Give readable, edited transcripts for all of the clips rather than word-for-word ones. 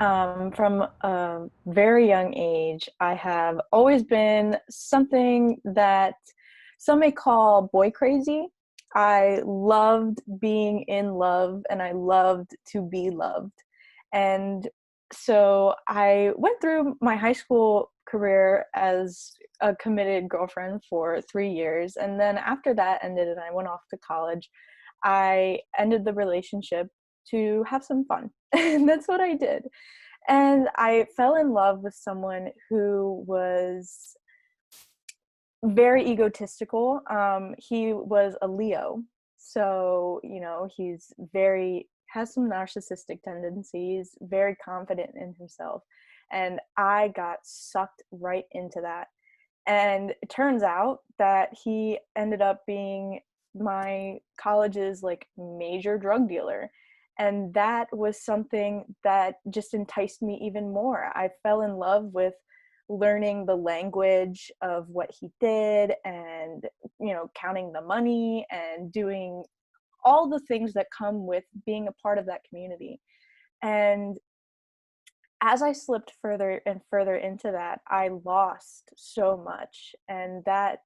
From a very young age, I have always been something that some may call boy crazy. I loved being in love and I loved to be loved. And so I went through my high school career as a committed girlfriend for 3 years. And then after that ended and I went off to college, I ended the relationship to have some fun. And that's what I did. And I fell in love with someone who was very egotistical. He was a Leo. So, he's has some narcissistic tendencies, very confident in himself. And I got sucked right into that. And it turns out that he ended up being my college's like major drug dealer. And that was something that just enticed me even more. I fell in love with learning the language of what he did and, counting the money and doing all the things that come with being a part of that community. And as I slipped further and further into that, I lost so much. And that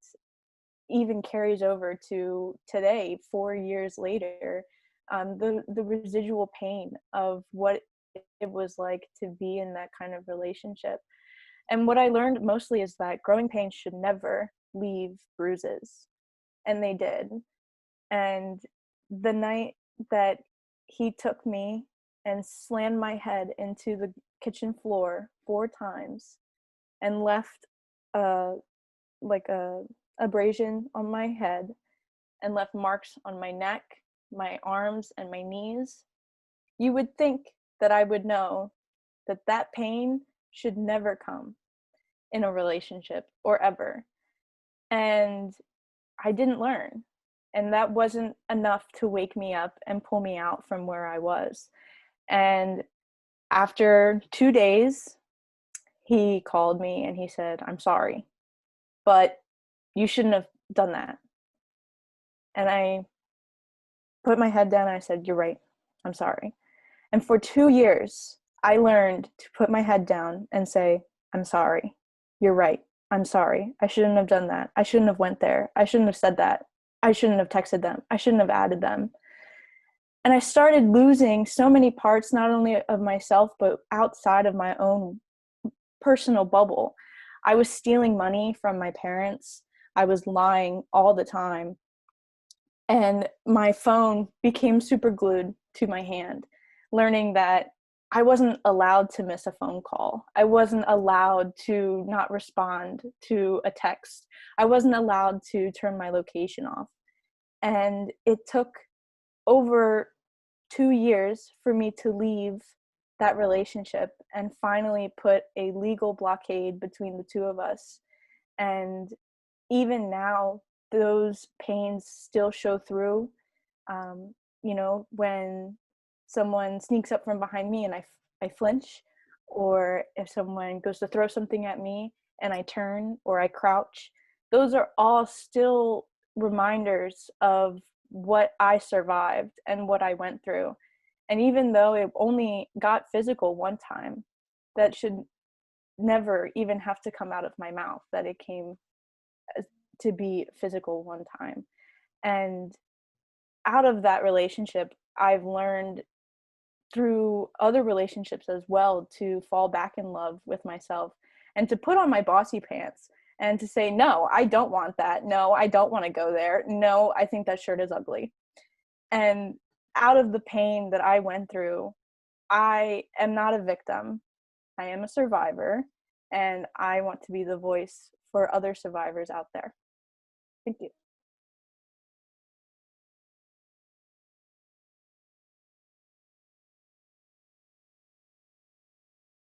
even carries over to today, 4 years later, the residual pain of what it was like to be in that kind of relationship. And what I learned mostly is that growing pains should never leave bruises. And they did. And the night that he took me and slammed my head into the kitchen floor 4 times and left uh like a abrasion on my head and left marks on my neck, my arms, and my knees, you would think that I would know that that pain should never come in a relationship or ever. And I didn't learn. And that wasn't enough to wake me up and pull me out from where I was. And after 2 days, he called me and he said, "I'm sorry, but you shouldn't have done that." And I put my head down and I said, "You're right. I'm sorry." And for 2 years, I learned to put my head down and say, "I'm sorry. You're right. I'm sorry. I shouldn't have done that. I shouldn't have went there. I shouldn't have said that. I shouldn't have texted them. I shouldn't have added them." And I started losing so many parts, not only of myself, but outside of my own personal bubble. I was stealing money from my parents. I was lying all the time. And my phone became super glued to my hand, learning that I wasn't allowed to miss a phone call. I wasn't allowed to not respond to a text. I wasn't allowed to turn my location off. And it took over 2 years for me to leave that relationship and finally put a legal blockade between the two of us. And even now, those pains still show through. When someone sneaks up from behind me and I flinch, or if someone goes to throw something at me and I turn or I crouch, those are all still reminders of what I survived and what I went through. And even though it only got physical one time, that should never even have to come out of my mouth, that it came to be physical one time. And out of that relationship, I've learned through other relationships as well to fall back in love with myself and to put on my bossy pants and to say, no, I don't want that. No, I don't want to go there. No, I think that shirt is ugly. And out of the pain that I went through, I am not a victim. I am a survivor, and I want to be the voice for other survivors out there. Thank you.